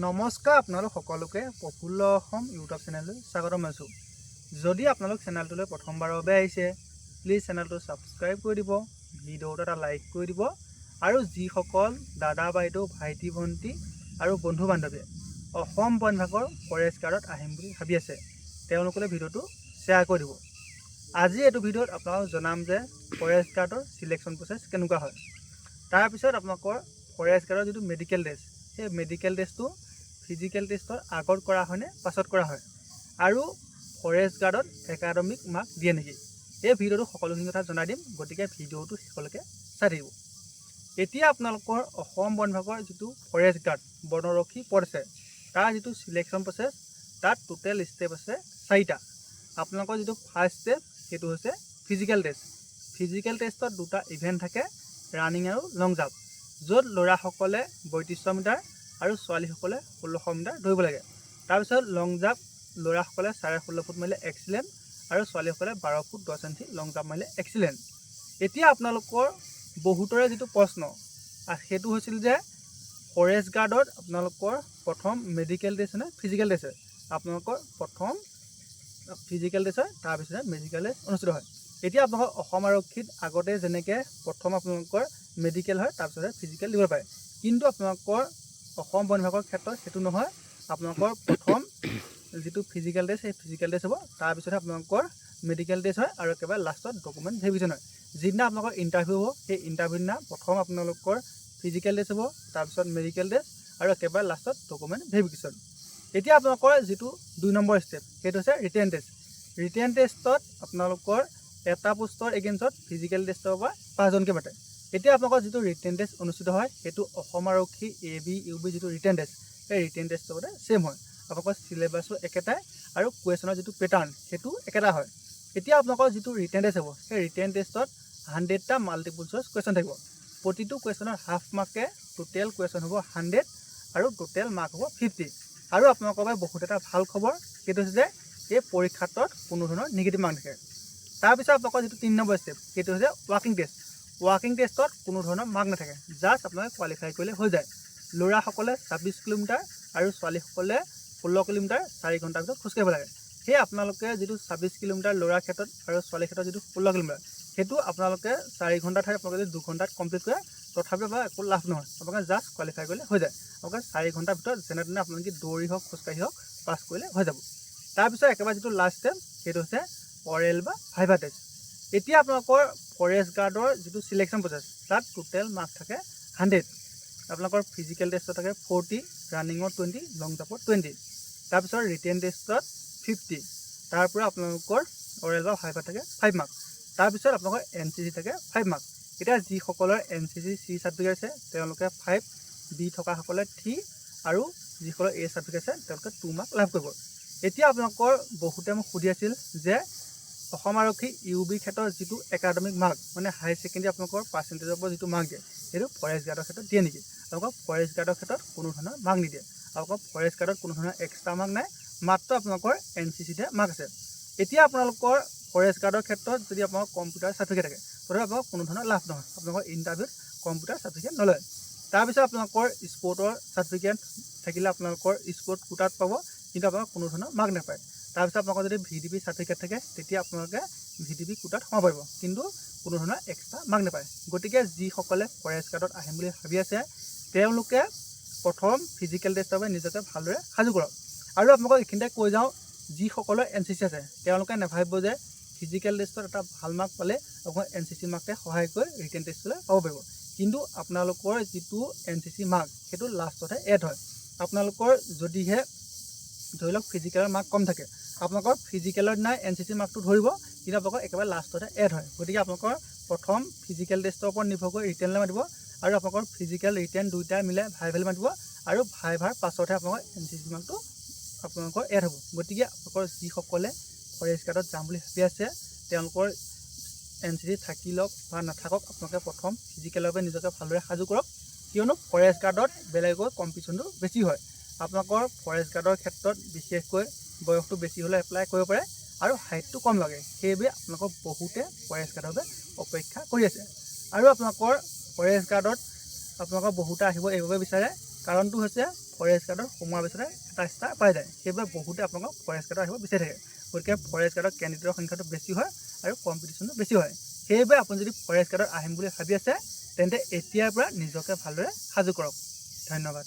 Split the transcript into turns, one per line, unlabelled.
নমস্কাৰ আপোনালোক সকলোকে প্ৰফুল্ল অসম ইউটিউব চেনেললৈ স্বাগতম জনাইছোঁ। যদি আপোনালোক চেনেলটোলৈ প্ৰথমবাৰৰ বাবে আহিছে প্লিজ চেনেলটো ছাবস্ক্ৰাইব কৰি দিব, ভিডিঅ'টো এটা লাইক কৰি দিব আৰু যিসকল দাদা বাইদেউ ভাইটি ভণ্টি আৰু বন্ধু বান্ধৱীয়ে অসম বন বিভাগৰ ফৰেষ্ট গাৰ্ডত আহিম বুলি ভাবি আছে তেওঁলোকলৈ ভিডিঅ'টো শ্বেয়াৰ কৰি দিব। আজি এইটো ভিডিঅ'ত আপোনালোকক জনাম যে ফৰেষ্ট গাৰ্ডৰ চিলেকশ্যন প্ৰচেছ কেনেকুৱা হয়। তাৰপিছত আপোনালোকৰ ফৰেষ্ট গাৰ্ডৰ যিটো মেডিকেল টেষ্ট, সেই মেডিকেল টেষ্টটো ফিজিকেল টেষ্টৰ আগত কৰা হয়নে পাছত কৰা হয়, আৰু ফৰেষ্ট গাৰ্ডত একাডেমিক মাৰ্ক দিয়ে নেকি, এই ভিডিঅ'টো সকলোখিনি কথা জনাই দিম। গতিকে ভিডিঅ'টো শেষলৈকে চাই থাকিব। এতিয়া আপোনালোকৰ অসম বন বিভাগৰ যিটো ফৰেষ্ট গাৰ্ড বনৰক্ষী পদ আছে তাৰ যিটো চিলেকশ্যন প্ৰচেছ, তাত টোটেল ষ্টেপ আছে 4টা। আপোনালোকৰ যিটো ফাৰ্ষ্ট ষ্টেপ সেইটো হৈছে ফিজিকেল টেষ্ট। ফিজিকেল টেষ্টত দুটা ইভেণ্ট থাকে, ৰানিং আৰু লং জাম্প, য'ত ল'ৰাসকলে 3200 মিটাৰ আৰু ছোৱালীসকলে 1600 মিটাৰ দৌৰিব লাগে। তাৰপিছত লং জাম্প ল'ৰাসকলে 16.5 ফুট মাৰিলে এক্সিলেণ্ট আৰু ছোৱালীসকলে 12 ফুট 10 ইঞ্চি লং জাম্প মাৰিলে এক্সিলেণ্ট। এতিয়া আপোনালোকৰ বহুতৰে যিটো প্ৰশ্ন সেইটো হৈছিল যে ফৰেষ্ট গাৰ্ডত আপোনালোকৰ প্ৰথম মেডিকেল টেষ্ট নে ফিজিকেল টেষ্ট হয়। আপোনালোকৰ প্ৰথম ফিজিকেল টেষ্ট হয়, তাৰপিছতে মেডিকেল টেষ্ট অনুষ্ঠিত হয়। এতিয়া আপোনালোকৰ অসম আৰক্ষীত আগতে যেনেকৈ প্ৰথম আপোনালোকৰ মেডিকেল হয় তাৰপিছতে ফিজিকেল দিব পাৰে, কিন্তু আপোনালোকৰ অসম বন বিভাগৰ ক্ষেত্ৰত সেইটো নহয়। আপোনালোকৰ প্ৰথম যিটো ফিজিকেল টেষ্ট সেই ফিজিকেল টেষ্ট হ'ব, তাৰপিছতে আপোনালোকৰ মেডিকেল টেষ্ট হয় আৰু একেবাৰে লাষ্টত ডকুমেণ্ট ভেৰিফিকেশ্যন হয়। যিদিনা আপোনালোকৰ ইণ্টাৰভিউ হ'ব সেই ইণ্টাৰভিউ দিনা প্ৰথম আপোনালোকৰ ফিজিকেল টেষ্ট হ'ব, তাৰপিছত মেডিকেল টেষ্ট আৰু একেবাৰে লাষ্টত ডকুমেণ্ট ভেৰিফিকেশ্যন। এতিয়া আপোনালোকৰ যিটো 2 নম্বৰ ষ্টেপ সেইটো হৈছে ৰিটেন টেষ্ট। ৰিটেন টেষ্টত আপোনালোকৰ এটা পোষ্টৰ এগেইনষ্টত ফিজিকেল টেষ্টৰ পৰা 5জনকৈ মাতে। এতিয়া আপোনালোকৰ যিটো ৰিটেন টেষ্ট অনুষ্ঠিত হয় সেইটো অসম আৰক্ষী AB UB যিটো ৰিটেন টেষ্ট, সেই ৰিটেন টেষ্টৰ লগতে ছেইম হয়। আপোনালোকৰ চিলেবাছো একেটাই আৰু কুৱেশ্যনৰ যিটো পেটাৰ্ণ সেইটো একেটা হয়। এতিয়া আপোনালোকৰ যিটো ৰিটেন টেষ্ট হ'ব সেই ৰিটেন টেষ্টত 100টা মাল্টিপুল চইচ কুৱেশ্যন থাকিব। প্ৰতিটো কুৱেশ্যনৰ হাফ মাৰ্কে টোটেল কুৱেশ্যন হ'ব 100 আৰু টোটেল মাৰ্ক হ'ব 50। আৰু আপোনালোকৰ বাবে বহুত এটা ভাল খবৰ, সেইটো হৈছে যে এই পৰীক্ষাটোত কোনো ধৰণৰ নিগেটিভ মাৰ্ক নাথাকে। তাৰপিছত আপোনালোকৰ যিটো 3 নম্বৰ ষ্টেপ সেইটো হৈছে ৱাকিং টেষ্ট। ৱাকিং টেষ্টত কোনো ধৰণৰ মাৰ্ক নাথাকে, জাষ্ট আপোনালোকে কোৱালিফাই কৰিলে হৈ যায়। ল'ৰাসকলে 26 কিলোমিটাৰ আৰু ছোৱালীসকলে 16 কিলোমিটাৰ 4 ঘণ্টাৰ ভিতৰত খোজকাঢ়িব লাগে। সেই আপোনালোকে যিটো 26 কিলোমিটাৰ ল'ৰাৰ ক্ষেত্ৰত আৰু ছোৱালীৰ ক্ষেত্ৰত যিটো 16 কিলোমিটাৰ সেইটো আপোনালোকে 4 ঘণ্টাৰ ঠাইত আপোনালোকে যদি 2 ঘণ্টাত কমপ্লিট কৰে তথাপিও বা একো লাভ নহয়, আপোনালোকে জাষ্ট কোৱালিফাই কৰিলে হৈ যায়। আপোনালোকে 4 ঘণ্টাৰ ভিতৰত যেনে তেনে আপোনালোকে দৌৰি হওক খোজকাঢ়ি হওক পাছ কৰিলে হৈ যাব। তাৰপিছত একেবাৰে যিটো লাষ্ট ষ্টেপ সেইটো হৈছে অৰেল বা ভাইভা টেষ্ট। এতিয়া আপোনালোকৰ ফৰেষ্ট গাৰ্ডৰ যিটো চিলেকশ্যন প্ৰচেছ তাত টোটেল মাৰ্ক থাকে 100। আপোনালোকৰ ফিজিকেল টেষ্টত থাকে 40, ৰানিঙত 20, লং জাম্পত 20। তাৰপিছত ৰিটেন টেষ্টত 50, তাৰপৰা আপোনালোকৰ অৰেল বা ভাইভা থাকে 5 মাৰ্ক। তাৰপিছত আপোনালোকৰ NCC থাকে 5 মাৰ্ক। এতিয়া যিসকলৰ NCC C চাৰ্টিফিকেট আছে তেওঁলোকে 5, B থকাসকলে 3 আৰু যিসকলৰ A চাৰ্টিফিকেট আছে তেওঁলোকে 2 মাৰ্ক লাভ কৰিব। এতিয়া আপোনালোকৰ বহুতে মোক সুধি আছিল যে অসম আৰক্ষী UB ক্ষেত্ৰত যিটো একাডেমিক মাৰ্ক মানে হাই ছেকেণ্ডেৰী আপোনালোকৰ পাৰ্চেণ্টেজৰ পৰা যিটো মাৰ্ক দিয়ে সেইটো ফৰেষ্ট গাৰ্ডৰ ক্ষেত্ৰত দিয়ে নেকি। আপোনালোকৰ ফৰেষ্ট গাৰ্ডৰ ক্ষেত্ৰত কোনো ধৰণৰ মাৰ্ক নিদিয়ে। আপোনালোকৰ ফৰেষ্ট গাৰ্ডত কোনো ধৰণৰ এক্সট্ৰা মাৰ্ক নাই, মাত্ৰ আপোনালোকৰ NCCতে মাৰ্ক আছে। এতিয়া আপোনালোকৰ ফৰেষ্ট গাৰ্ডৰ ক্ষেত্ৰত যদি আপোনালোকৰ কম্পিউটাৰ চাৰ্টিফিকেট থাকে তথাপি আপোনালোকৰ কোনো ধৰণৰ লাভ নহয়, আপোনালোকৰ ইণ্টাৰভিউত কম্পিউটাৰ চাৰ্টিফিকেট নলয়। তাৰপিছত আপোনালোকৰ স্পৰ্টৰ চাৰ্টিফিকেট থাকিলে আপোনালোকৰ স্পৰ্ট কোটাত পাব, কিন্তু আপোনালোকৰ কোনো ধৰণৰ মাৰ্ক নাপায়। তাৰপিছত আপোনালোকৰ যদি VDP চাৰ্টিফিকেট থাকে তেতিয়া আপোনালোকে VDP কোটাত সোমাব পাৰিব, কিন্তু কোনো ধৰণৰ এক্সট্ৰা মাৰ্ক নাপায়। গতিকে যিসকলে ফৰেষ্ট গাৰ্ডত আহিম বুলি ভাবি আছে তেওঁলোকে প্ৰথম ফিজিকেল টেষ্টৰ বাবে নিজকে ভালদৰে সাজু কৰক। আৰু আপোনালোকক এইখিনিতে কৈ যাওঁ, যিসকলৰ NCC আছে তেওঁলোকে নাভাবিব যে ফিজিকেল টেষ্টত এটা ভাল মাৰ্ক পালে আপোনালোকৰ NCC মাৰ্কে সহায় কৰি ৰিটেন টেষ্টলৈ পাব পাৰিব, কিন্তু আপোনালোকৰ যিটো NCC মাৰ্ক সেইটো লাষ্টতহে এড হয়। আপোনালোকৰ যদিহে ধৰি লওক ফিজিকেলৰ মাৰ্ক কম থাকে আপোনালোকৰ ফিজিকেলৰ দিনাই NCC মাৰ্কটো ধৰিব, কিন্তু আপোনালোকৰ একেবাৰে লাষ্টতে এড হয়। গতিকে আপোনালোকৰ প্ৰথম ফিজিকেল টেষ্টৰ ওপৰত নিৰ্ভৰ কৰি ৰিটেনলৈ মাতিব, আৰু আপোনালোকৰ ফিজিকেল ৰিটেন দুয়োটাই মিলাই ভাইভেল মাতিব, আৰু ভাইভাৰ পাছতহে আপোনালোকৰ NCC মাৰ্কটো আপোনালোকৰ এড হ'ব। গতিকে আপোনালোকৰ যিসকলে ফৰেষ্ট গাৰ্ডত যাম বুলি ভাবি আছে তেওঁলোকৰ NCC থাকি লওক বা নাথাকক, আপোনালোকে প্ৰথম ফিজিকেলৰ বাবে নিজকে ভালদৰে সাজু কৰক, কিয়নো ফৰেষ্ট গাৰ্ডত বেলেগকৈ কম্পিটিশ্যনটো বেছি হয়। আপোনালোকৰ ফৰেষ্ট গাৰ্ডৰ ক্ষেত্ৰত বিশেষকৈ বয়সটো বেছি হ'লে এপ্লাই কৰিব পাৰে আৰু হাইটটো কম লাগে, সেইবাবে আপোনালোকক বহুতে ফৰেষ্ট গাৰ্ডৰ বাবে অপেক্ষা কৰি আছে। আৰু আপোনালোকৰ ফৰেষ্ট গাৰ্ডত আপোনালোকৰ বহুতে আহিব এইভাবে বিচাৰে, কাৰণটো হৈছে ফৰেষ্ট গাৰ্ডত সোমোৱাৰ পিছতে এটা ষ্টাৰ পাই যায়। সেইবাবে বহুতে আপোনালোকক ফৰেষ্ট গাৰ্ডত আহিব বিচাৰি থাকে। গতিকে ফৰেষ্ট গাৰ্ডৰ কেণ্ডিডেটৰ সংখ্যাটো বেছি হয় আৰু কম্পিটিশ্যনটো বেছি হয়। সেইবাবে আপুনি যদি ফৰেষ্ট গাৰ্ডত আহিম বুলি ভাবি আছে তেন্তে এতিয়াৰ পৰা নিজকে ভালদৰে সাজু কৰক। ধন্যবাদ।